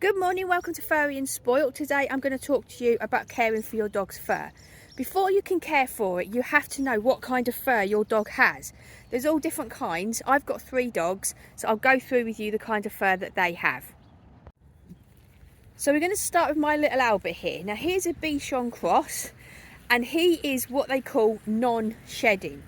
Good morning, welcome to Furry and Spoilt. Today I'm going to talk to you about caring for your dog's fur. Before you can care for it, you have to know what kind of fur your dog has. There's all different kinds. I've got 3 dogs, so I'll go through with you the kind of fur that they have. So we're going to start with my little Albert here. Now here's a Bichon cross, and he is what they call non-shedding.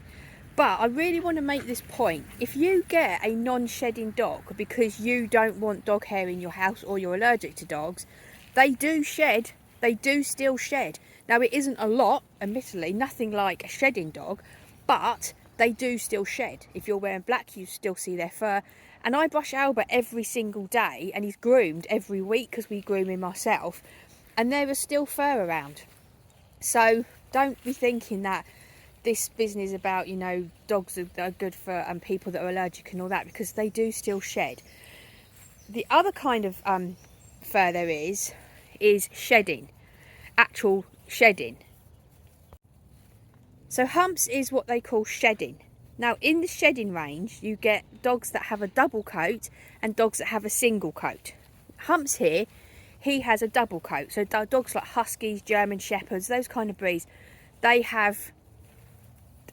But I really want to make this point. If you get a non-shedding dog because you don't want dog hair in your house or you're allergic to dogs, they do shed. They do still shed. Now it isn't a lot, admittedly, nothing like a shedding dog, but they do still shed. If you're wearing black, you still see their fur. And I brush Albert every single day, and he's groomed every week because we groom him ourselves, and there is still fur around. So don't be thinking that this business about, you know, dogs that are good for people that are allergic and all that, because they do still shed. The other kind of fur there is shedding, actual shedding. So humps is what they call shedding. Now in the shedding range you get dogs that have a double coat and dogs that have a single coat. Humps here, he has a double coat. So dogs like Huskies, German Shepherds, those kind of breeds, they have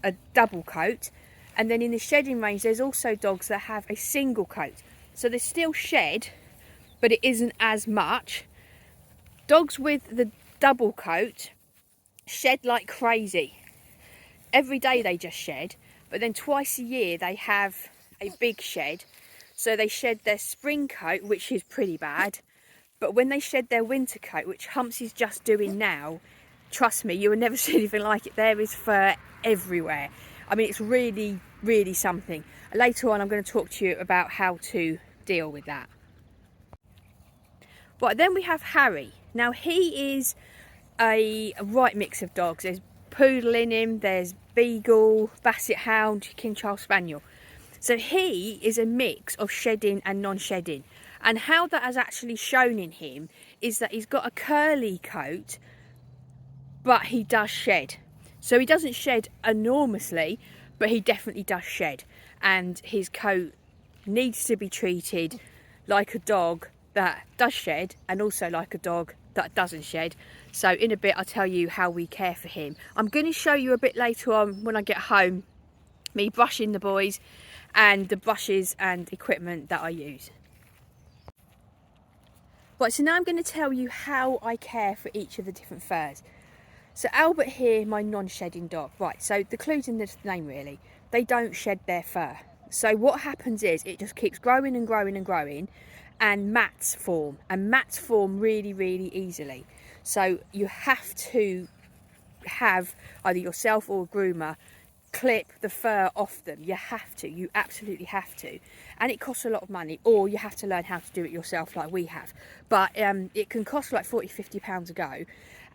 a double coat. And then in the shedding range there's also dogs that have a single coat, so they still shed but it isn't as much. Dogs with the double coat shed like crazy. Every day they just shed, but then twice a year they have a big shed. So they shed their spring coat, which is pretty bad, but when they shed their winter coat, which Humps is just doing now, trust me, you will never see anything like it. There is fur everywhere. I mean, it's really, really something. Later on, I'm going to talk to you about how to deal with that. Right, then we have Harry. Now, he is a right mix of dogs. There's Poodle in him, there's Beagle, Basset Hound, King Charles Spaniel. So he is a mix of shedding and non-shedding. And how that has actually shown in him is that he's got a curly coat, but he does shed. So he doesn't shed enormously, but he definitely does shed. And his coat needs to be treated like a dog that does shed, and also like a dog that doesn't shed. So in a bit I'll tell you how we care for him. I'm going to show you a bit later on when I get home me brushing the boys and the brushes and equipment that I use. Right, so now I'm going to tell you how I care for each of the different furs. So Albert here, my non-shedding dog. Right, so the clue's in the name really. They don't shed their fur. So what happens is it just keeps growing and growing and growing, and mats form. And mats form really, really easily. So you have to have either yourself or a groomer clip the fur off them. You have to, you absolutely have to. And it costs a lot of money, or you have to learn how to do it yourself like we have. But it can cost like £40–50 a go.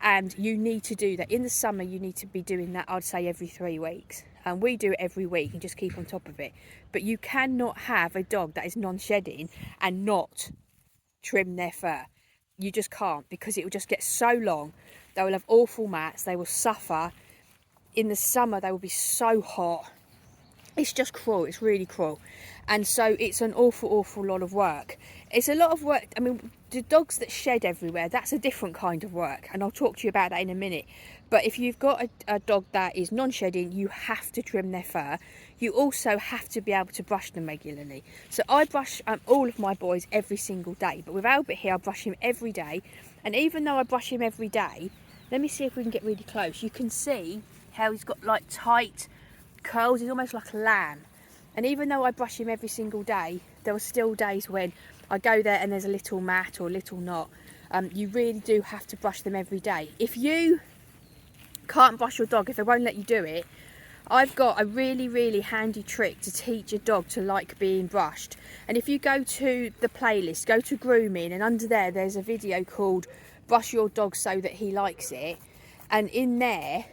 And you need to do that. In the summer, you need to be doing that, I'd say, every 3 weeks. And we do it every week and just keep on top of it. But you cannot have a dog that is non-shedding and not trim their fur. You just can't, because it will just get so long. They will have awful mats. They will suffer. In the summer, they will be so hot. It's just cruel. It's really cruel. And so it's an awful lot of work. It's a lot of work. I mean, the dogs that shed everywhere, that's a different kind of work, and I'll talk to you about that in a minute. But if you've got a dog that is non-shedding, you have to trim their fur. You also have to be able to brush them regularly. So I brush all of my boys every single day, but with Albert here I brush him every day. And even though I brush him every day, let me see if we can get really close. You can see how he's got like tight curls. He's almost like a lamb. And even though I brush him every single day, there are still days when I go there and there's a little mat or a little knot. You really do have to brush them every day. If you can't brush your dog, if they won't let you do it, I've got a really handy trick to teach a dog to like being brushed. And if you go to the playlist, go to grooming, and under there's a video called Brush Your Dog So That He Likes It. And in there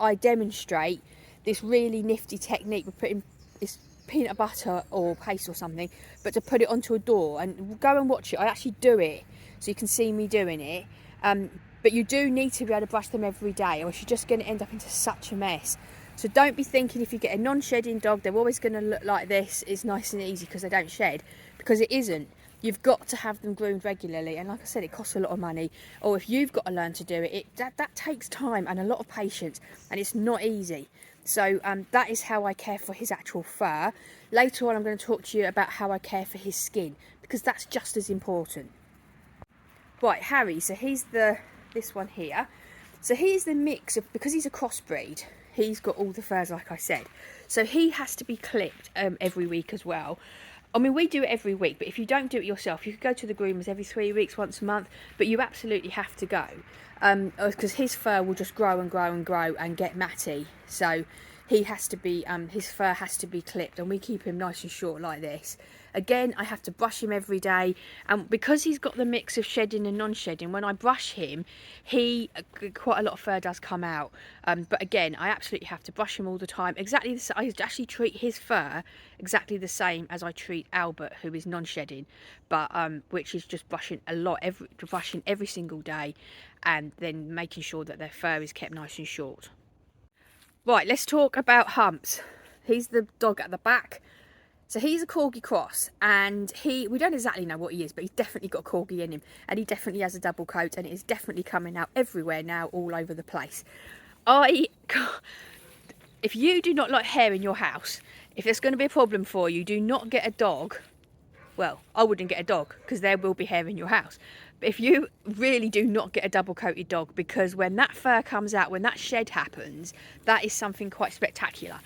I demonstrate this really nifty technique with putting this peanut butter or paste or something, but to put it onto a door. And go and watch it. I actually do it so you can see me doing it. But you do need to be able to brush them every day, or else you're just going to end up into such a mess. So don't be thinking if you get a non-shedding dog, they're always going to look like this. It's nice and easy because they don't shed, because it isn't. You've got to have them groomed regularly, and like I said, it costs a lot of money. Or if you've got to learn to do it, that takes time and a lot of patience, and it's not easy. So that is how I care for his actual fur. Later on, I'm going to talk to you about how I care for his skin, because that's just as important. Right, Harry, so he's this one here. So he's the mix of, because he's a crossbreed, he's got all the furs like I said. So he has to be clipped every week as well. I mean, we do it every week, but if you don't do it yourself, you could go to the groomers every 3 weeks, once a month, but you absolutely have to go. Because his fur will just grow and grow and grow and get matty. So he has to be, his fur has to be clipped, and we keep him nice and short like this. Again, I have to brush him every day, and because he's got the mix of shedding and non-shedding, when I brush him, quite a lot of fur does come out. But again, I absolutely have to brush him all the time. Exactly, I actually treat his fur exactly the same as I treat Albert, who is non-shedding, but which is just brushing every single day, and then making sure that their fur is kept nice and short. Right, let's talk about Humps. He's the dog at the back. So he's a Corgi cross, and we don't exactly know what he is, but he's definitely got a Corgi in him, and he definitely has a double coat, and it is definitely coming out everywhere now, all over the place. If you do not like hair in your house, if there's going to be a problem for you, do not get a dog. Well, I wouldn't get a dog, because there will be hair in your house. But if you really do not get a double coated dog, because when that fur comes out, when that shed happens, that is something quite spectacular.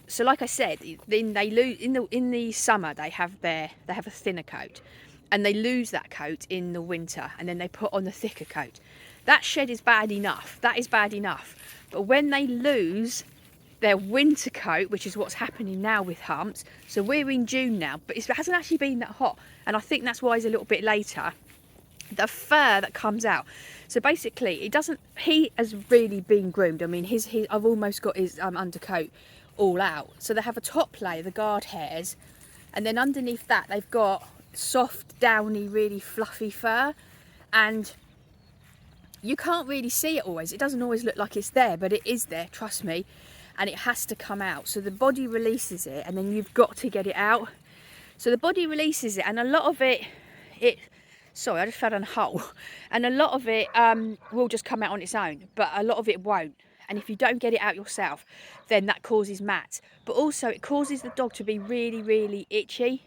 So like I said, then they lose in the summer. They have a thinner coat, and they lose that coat in the winter, and then they put on the thicker coat. That shed is bad enough. That is bad enough. But when they lose their winter coat, which is what's happening now with Humps. So we're in June now, but it hasn't actually been that hot, and I think that's why he's a little bit later. The fur that comes out, so basically he has really been groomed. I mean, I've almost got his undercoat all out. So they have a top layer, the guard hairs, and then underneath that they've got soft, downy, really fluffy fur, and you can't really see it always. It doesn't always look like it's there, but it is there, trust me, and it has to come out. So the body releases it, and then you've got to get it out. So the body releases it, and a lot of it sorry, I just fell down a hole, and a lot of it will just come out on its own, but a lot of it won't. And if you don't get it out yourself, then that causes mats. But also it causes the dog to be really, really itchy.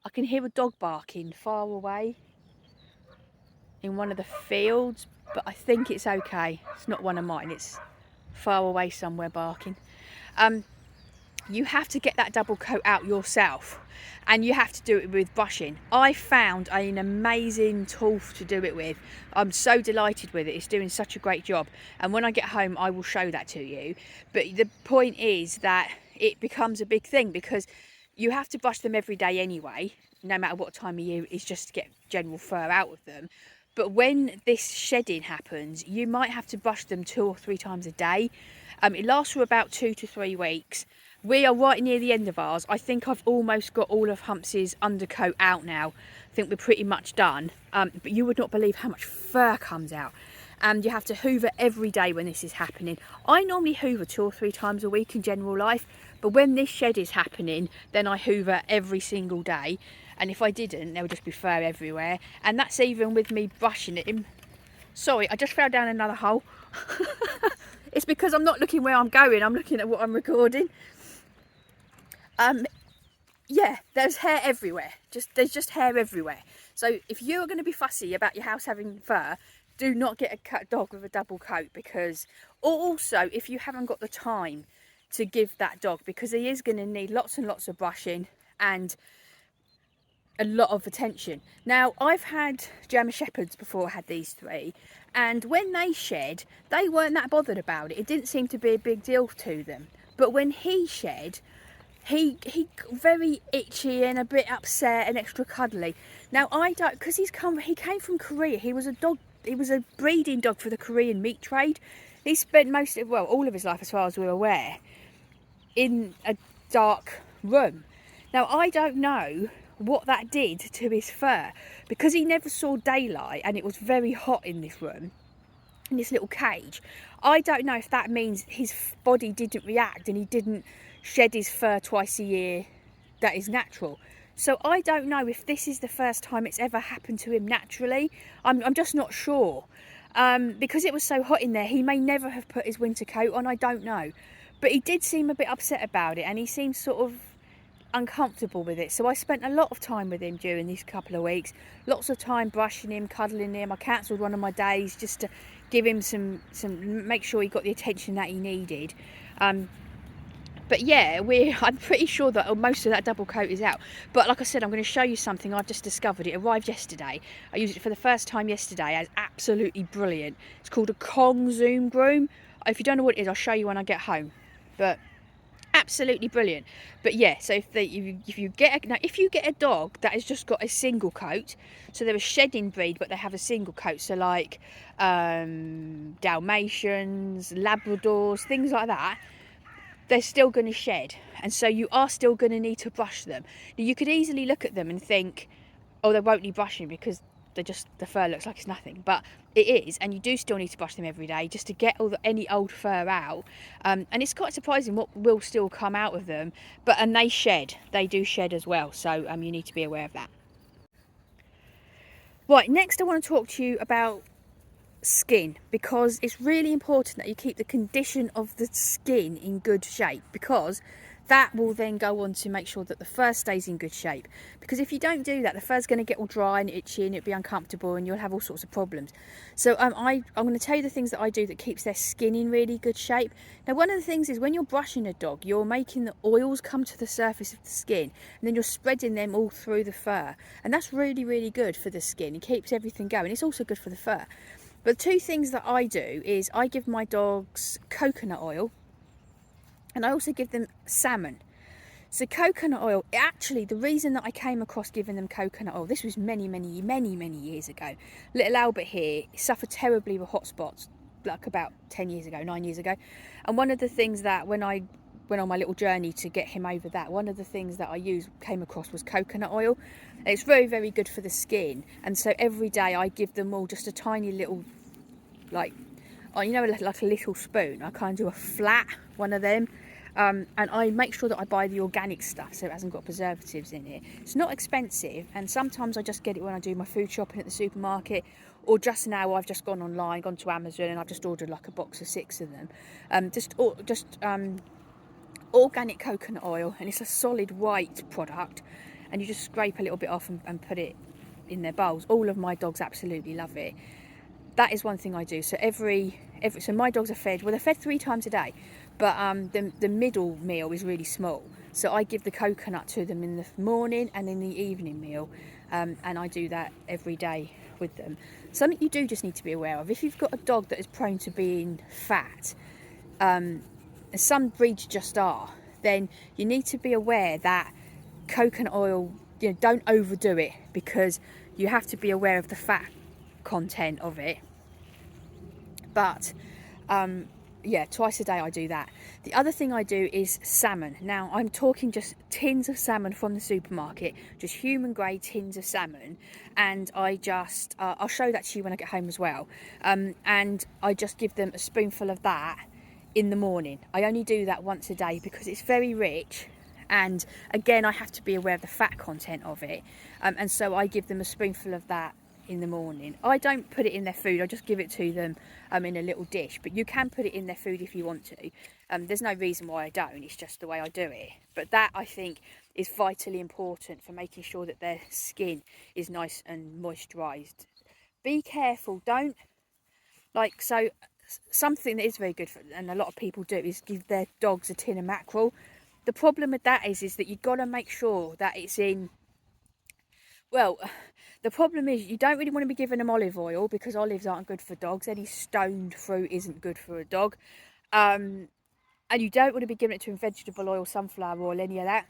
I can hear a dog barking far away in one of the fields, but I think it's okay. It's not one of mine, it's far away somewhere barking. You have to get that double coat out yourself, and you have to do it with brushing. I found an amazing tool to do it with. I'm so delighted with it. It's doing such a great job, and when I get home I will show that to you. But the point is that it becomes a big thing, because you have to brush them every day anyway, no matter what time of year, is just to get general fur out of them. But when this shedding happens, you might have to brush them 2 or 3 times a day. It lasts for about 2 to 3 weeks. We are right near the end of ours. I think I've almost got all of Humps's undercoat out now. I think we're pretty much done. But you would not believe how much fur comes out. And you have to hoover every day when this is happening. I normally hoover 2 or 3 times a week in general life, but when this shed is happening, then I hoover every single day. And if I didn't, there would just be fur everywhere. And that's even with me brushing it. Sorry, I just fell down another hole. It's because I'm not looking where I'm going, I'm looking at what I'm recording. Yeah, there's hair everywhere. There's just hair everywhere. So if you're going to be fussy about your house having fur, do not get a dog with a double coat, because, or also if you haven't got the time to give that dog, because he is going to need lots and lots of brushing and a lot of attention. Now, I've had German Shepherds before I had these 3, and when they shed, they weren't that bothered about it. It didn't seem to be a big deal to them. But when he shed, he very itchy and a bit upset and extra cuddly. Now I don't, because he came from Korea. He was a breeding dog for the Korean meat trade. He spent all of his life, as far as we're aware, in a dark room. Now I don't know what that did to his fur, because he never saw daylight and it was very hot in this room, in this little cage. I don't know if that means his body didn't react and he didn't shed his fur twice a year that is natural. So I don't know if this is the first time it's ever happened to him naturally. I'm just not sure. Because it was so hot in there, he may never have put his winter coat on, I don't know. But he did seem a bit upset about it, and he seemed sort of uncomfortable with it. So I spent a lot of time with him during these couple of weeks. Lots of time brushing him, cuddling him. I cancelled one of my days just to give him some make sure he got the attention that he needed. But yeah, I'm pretty sure that most of that double coat is out. But like I said, I'm going to show you something I've just discovered. It arrived yesterday. I used it for the first time yesterday. It's absolutely brilliant. It's called a Kong Zoom Groom. If you don't know what it is, I'll show you when I get home. But absolutely brilliant. But yeah, so if you get a dog that has just got a single coat, so they're a shedding breed but they have a single coat, so like Dalmatians, Labradors, things like that, they're still going to shed, and so you are still going to need to brush them. Now, you could easily look at them and think, oh, they won't need brushing because the fur looks like it's nothing, but it is, and you do still need to brush them every day just to get any old fur out. And it's quite surprising what will still come out of them. And they do shed as well, so you need to be aware of that. Right, next I want to talk to you about skin, because it's really important that you keep the condition of the skin in good shape, because that will then go on to make sure that the fur stays in good shape. Because if you don't do that, the fur's going to get all dry and itchy and it'll be uncomfortable and you'll have all sorts of problems. So I'm going to tell you the things that I do that keeps their skin in really good shape. Now, one of the things is when you're brushing a dog, you're making the oils come to the surface of the skin, and then you're spreading them all through the fur, and that's really, really good for the skin. It keeps everything going. It's also good for the fur. But two things that I do is I give my dogs coconut oil, and I also give them salmon. So coconut oil, actually the reason that I came across giving them coconut oil, this was many years ago. Little Albert here suffered terribly with hot spots, like about 9 years ago. And one of the things that when I went on my little journey to get him over that, one of the things that I came across was coconut oil. And it's very, very good for the skin. And so every day I give them all just a tiny little, like a little spoon. I kind of do a flat one of them. And I make sure that I buy the organic stuff, so it hasn't got preservatives in it. It's not expensive, and sometimes I just get it when I do my food shopping at the supermarket, or just now I've just gone to Amazon, and I've just ordered like a box of 6 of them. Organic coconut oil, and it's a solid white product, and you just scrape a little bit off and put it in their bowls. All of my dogs absolutely love it. That is one thing I do. So so my dogs are fed, well, they're fed 3 times a day, but the middle meal is really small. So I give the coconut to them in the morning and in the evening meal, and I do that every day with them. Something you do just need to be aware of, if you've got a dog that is prone to being fat, some breeds just are, then you need to be aware that coconut oil, don't overdo it, because you have to be aware of the fat content of it. But yeah, twice a day I do that. The other thing I do is salmon. Now I'm talking just tins of salmon from the supermarket, just human grade tins of salmon, and I just I'll show that to you when I get home as well. And I just give them a spoonful of that in the morning. I only do that once a day because it's very rich, and again I have to be aware of the fat content of it, and so I give them a spoonful of that in the morning. I don't put it in their food, I just give it to them in a little dish, but you can put it in their food if you want to. There's no reason why I don't, it's just the way I do it. But that, I think, is vitally important for making sure that their skin is nice and moisturised. Be careful, don't, something that is very good for, and a lot of people do, is give their dogs a tin of mackerel. The problem with that is that you've got to make sure that it's in, well, the problem is you don't really want to be giving them olive oil, because olives aren't good for dogs. Any stoned fruit isn't good for a dog. And you don't want to be giving it to them vegetable oil, sunflower oil, any of that.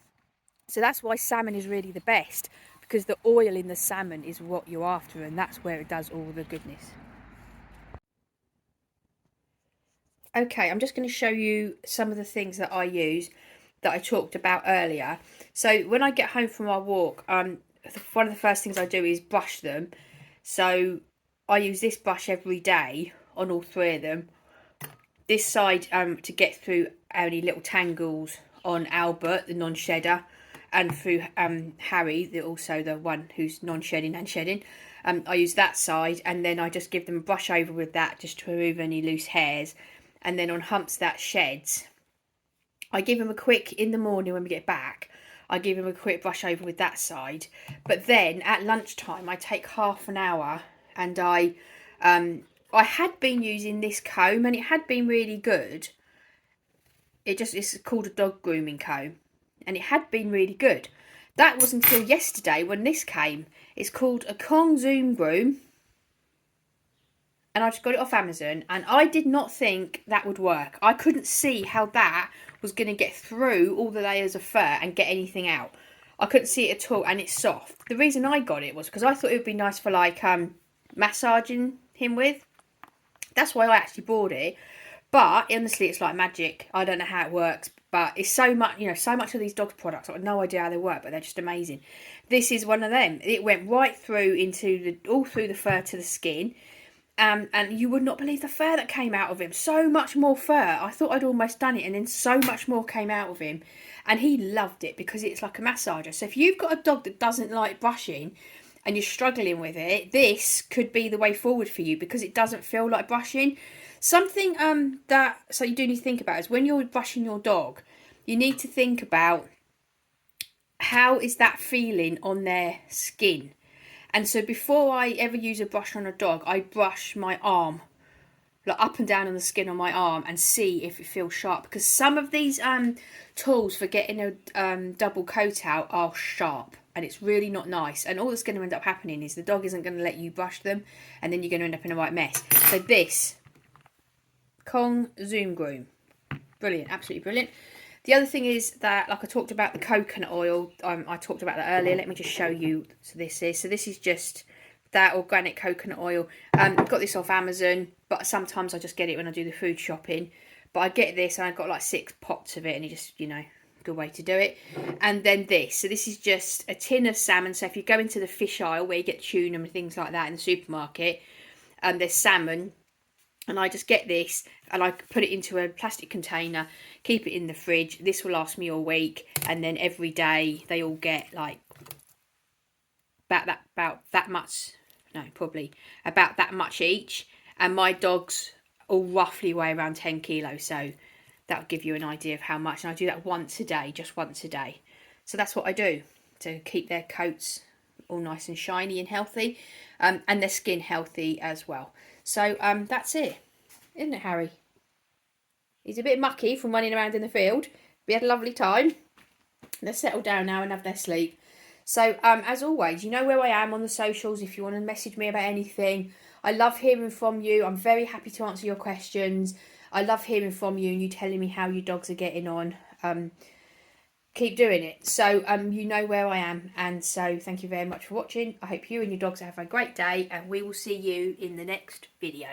So that's why salmon is really the best, because the oil in the salmon is what you're after, and that's where it does all the goodness. Okay, I'm just going to show you some of the things that I use that I talked about earlier. So when I get home from our walk, one of the first things I do is brush them. So I use this brush every day on all 3 of them. This side to get through any little tangles on Albert, the non-shedder, and through Harry, also the one who's non-shedding and shedding. I use that side, and then I just give them a brush over with that just to remove any loose hairs. And then on humps that sheds, I give them a quick, in the morning when we get back, I give them a quick brush over with that side. But then at lunchtime, I take half an hour, and I had been using this comb, and it had been really good. It's called a dog grooming comb, and it had been really good. That was until yesterday when this came. It's called a Kong Zoom Groom, and I just got it off Amazon, and I did not think that would work. I couldn't see how that was going to get through all the layers of fur and get anything out. I couldn't see it at all, and it's soft. The reason I got it was because I thought it would be nice for like massaging him with. That's why I actually bought it. But honestly, it's like magic. I don't know how it works, but it's so much, so much of these dog products. I have no idea how they work, but they're just amazing. This is one of them. It went right through all through the fur to the skin. And you would not believe the fur that came out of him. So much more fur. I thought I'd almost done it, and then so much more came out of him. And he loved it because it's like a massager. So if you've got a dog that doesn't like brushing and you're struggling with it, this could be the way forward for you because it doesn't feel like brushing. Something so you do need to think about is when you're brushing your dog, you need to think about how is that feeling on their skin. And so before I ever use a brush on a dog, I brush my arm, like up and down on the skin on my arm, and see if it feels sharp. Because some of these tools for getting a double coat out are sharp, and it's really not nice. And all that's going to end up happening is the dog isn't going to let you brush them, and then you're going to end up in a right mess. So this Kong Zoom Groom, brilliant, absolutely brilliant. The other thing is that, like I talked about the coconut oil, I talked about that earlier. Let me just show you. So this is just that organic coconut oil. I've got this off Amazon, but sometimes I just get it when I do the food shopping. But I get this, and I've got like 6 pots of it, and it just, good way to do it. And then this. So this is just a tin of salmon. So if you go into the fish aisle where you get tuna and things like that in the supermarket, there's salmon. And I just get this and I put it into a plastic container, keep it in the fridge. This will last me all week. And then every day they all get like about that much each. And my dogs all roughly weigh around 10 kilos. So that'll give you an idea of how much. And I do that once a day, just once a day. So that's what I do to keep their coats all nice and shiny and healthy, and their skin healthy as well. So that's it, isn't it, Harry? He's a bit mucky from running around in the field. We had a lovely time. They're settled down now and have their sleep. So as always, you know where I am on the socials if you want to message me about anything. I love hearing from you. I'm very happy to answer your questions. I love hearing from you and you telling me how your dogs are getting on. Keep doing it. So you know where I am, and so thank you very much for watching. I hope you and your dogs have a great day, and we will see you in the next video.